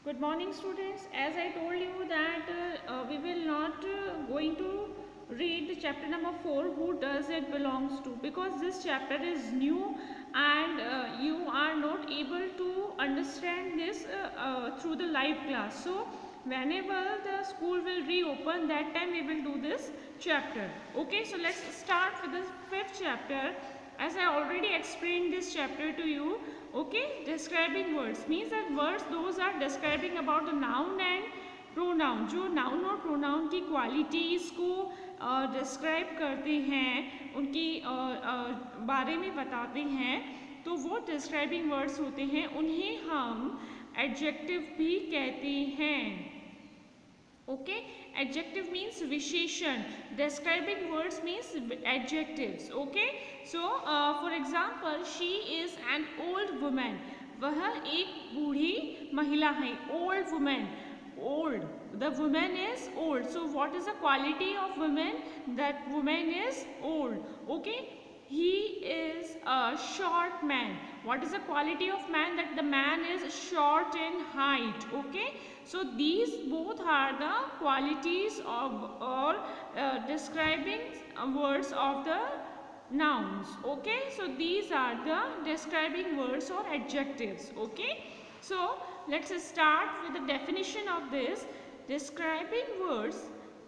Good morning, students. As I told you that we will not going to read the chapter number 4, who does it belongs to, because this chapter is new and you are not able to understand this through the live class. So whenever the school will reopen, that time we will do this chapter. Okay, so let's start with the 5th chapter. As I already explained this chapter to you, okay, describing words means that words those are describing about the noun and pronoun, जो noun और pronoun की qualities को describe करते हैं, उनकी बारे में बताते हैं, तो वो describing words होते हैं, उन्हें हम adjective भी कहते हैं. Okay, adjective means विशेषण, describing words means adjectives. Okay, so for example, she is an old woman. वह एक बूढ़ी महिला है. Old woman, old, the woman is old. So what is the quality of woman? That woman is old. Okay, he is a short man. What is the quality of man? That the man is short in height. Okay, so these both are the qualities of or describing words of the nouns. Okay, so these are the describing words or adjectives. Okay, so let's start with the definition of this. Describing words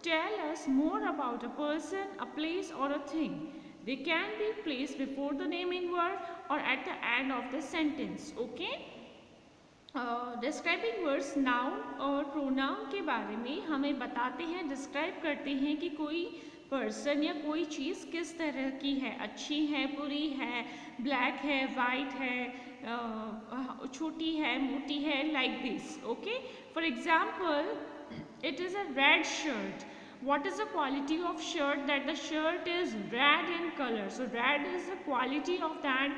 tell us more about a person, a place or a thing. They can be placed before the naming word or at the end of the sentence. Okay, describing words noun और pronoun के बारे में हमें बताते हैं, describe करते हैं कि कोई पर्सन या कोई चीज़ किस तरह की है, अच्छी है, बुरी है, ब्लैक है, वाइट है, छोटी है, मोटी है, like this. Okay, for example, it is a red shirt. What is the quality of shirt? That the shirt is red in color. So red is the quality of that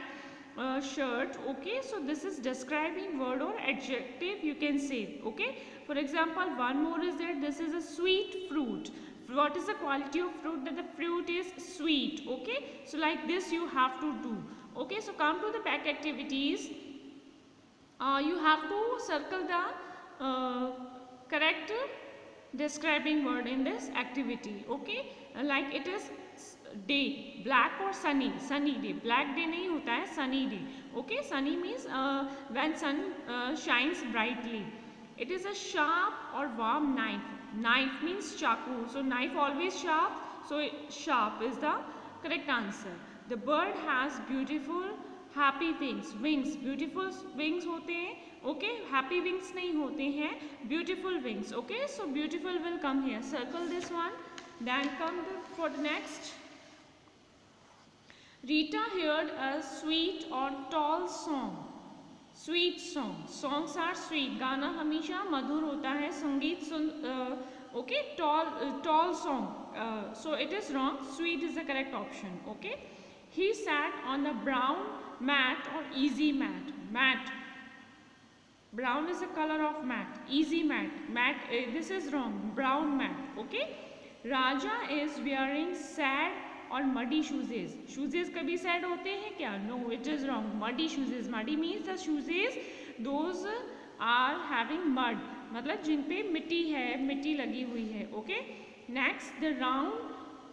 shirt. Okay, so this is describing word or adjective you can say. Okay, for example, one more is that this is a sweet fruit. What is the quality of fruit? That the fruit is sweet. Okay, so like this you have to do. Okay, so come to the back activities. You have to circle the correct describing word in this activity. Okay, like it is day, black or sunny. Sunny day, black day नहीं होता है, sunny day. Okay, sunny means when sun shines brightly. It is a sharp or warm knife. Knife means chaku, so knife always sharp, so sharp is the correct answer. The bird has beautiful happy wings. Wings, beautiful wings होते हैं. Okay, happy wings नहीं होते हैं, beautiful wings. Okay, so beautiful will come here. Circle this one. Then come for the next. Rita heard a sweet or tall song. Sweet song. Songs are sweet. गाना हमेशा मधुर होता है. संगीत okay, tall song. So it is wrong. Sweet is the correct option. Okay. He sat on the brown mat or easy mat. Mat. Brown is the color of mat. Easy mat. Mat. This is wrong. Brown mat. Okay. Raja is wearing sad और muddy shoes. Shoes कभी sad होते हैं क्या? No, it is wrong. Muddy shoes. Muddy means the shoes those are having mud. मतलब जिन पे मिट्टी है, मिट्टी लगी हुई है. Okay. Next, the round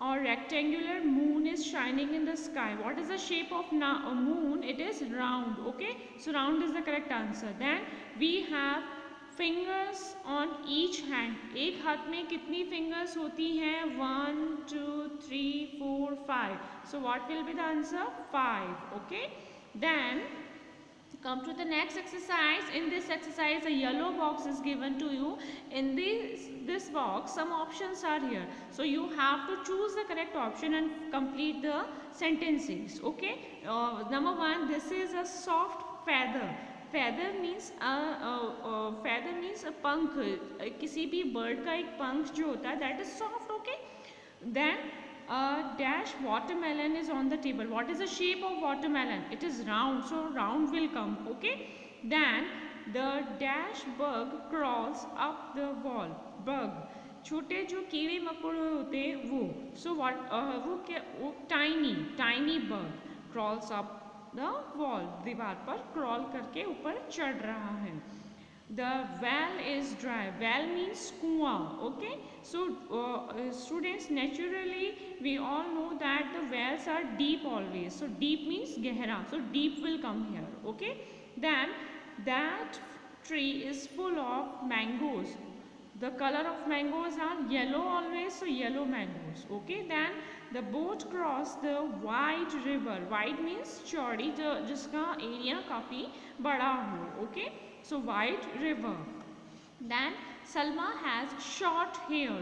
or rectangular moon is shining in the sky. What is the shape of a moon? It is round. Okay, so round is the correct answer. Then we have fingers on each hand. एक हाथ में कितनी fingers होती हैं? 1, 2, 3, 4, 5. So what will be the answer? 5. Okay, then come to the next exercise. In this exercise, a yellow box is given to you. In this box, some options are here. So you have to choose the correct option and complete the sentences. Okay. Number 1, this is a soft feather. Feather means a पंख. किसी भी bird का एक पंख जो होता है, that is soft. Okay. Then dash watermelon is on the table. What is the shape of watermelon? It is round, so round will come. Okay. Then the dash bug crawls up the wall. Bug, छोटे जो कीड़े मकोड़े होते हैं वो. So what? वो tiny bug crawls up the wall. दीवार पर crawl करके ऊपर चढ़ रहा है. the well is dry. Well means kuwa. Okay, so students, naturally we all know that the wells are deep always, so deep means gehra, so deep will come here. Okay, then that tree is full of mangoes. The color of mangoes are yellow always, so yellow mangoes. Okay, then the boat crossed the wide river. Wide means चौड़ी, जो जिसका area काफ़ी बड़ा हो. Okay, so wide river. Then Salma has short hair.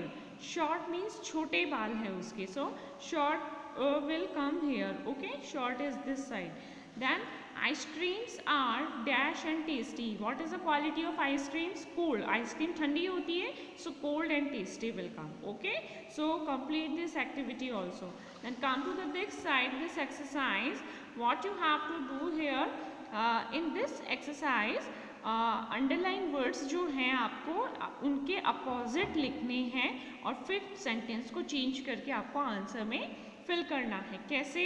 Short means छोटे बाल है उसके, so short will come here. Okay, short is this side. Then ice creams are dash and tasty. What is the quality of ice creams? Cold. Ice cream ठंडी होती है, so cold and tasty will come. Okay, so complete this activity also. Then come to the next side, this exercise. What you have to do here, in this exercise, underline words जो हैं आपको उनके opposite लिखने हैं और फिर sentence को change करके आपको आंसर में फिल करना है. कैसे?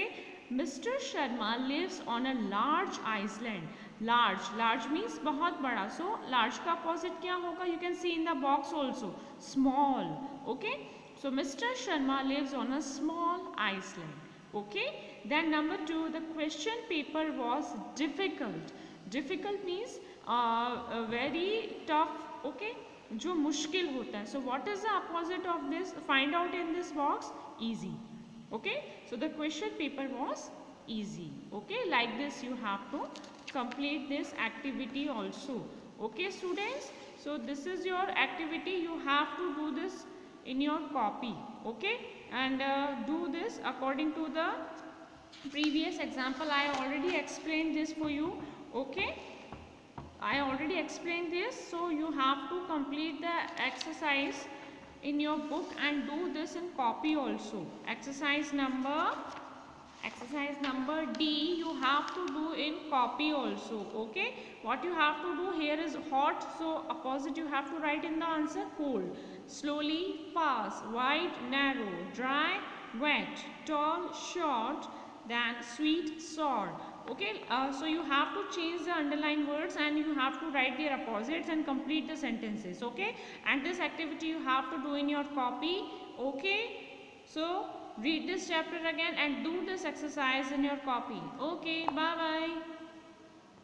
Mister Sharma lives on a large island. Large, large means बहुत बड़ा, सो लार्ज का अपोजिट क्या होगा? You can see in the box also, small. Okay, so mister Sharma lives on a small island. Okay, then number 2, the question paper was difficult. Difficult means very tough. Okay, जो मुश्किल होता है. So what is the opposite of this? Find out in this box. Easy. Okay, so the question paper was easy. Okay, like this you have to complete this activity also. Okay students, so this is your activity. You have to do this in your copy. Okay, and do this according to the previous example. I already explained this for you. Okay, I already explained this, so you have to complete the exercise in your book and do this in copy also. Exercise number D you have to do in copy also. Okay, what you have to do here is hot, so opposite you have to write in the answer. Cold, slowly, fast, wide, narrow, dry, wet, tall, short, then sweet, sour. Okay, so you have to change the underlined words and you have to write their opposites and complete the sentences. Okay, and this activity you have to do in your copy. Okay, so read this chapter again and do this exercise in your copy. Okay, bye bye.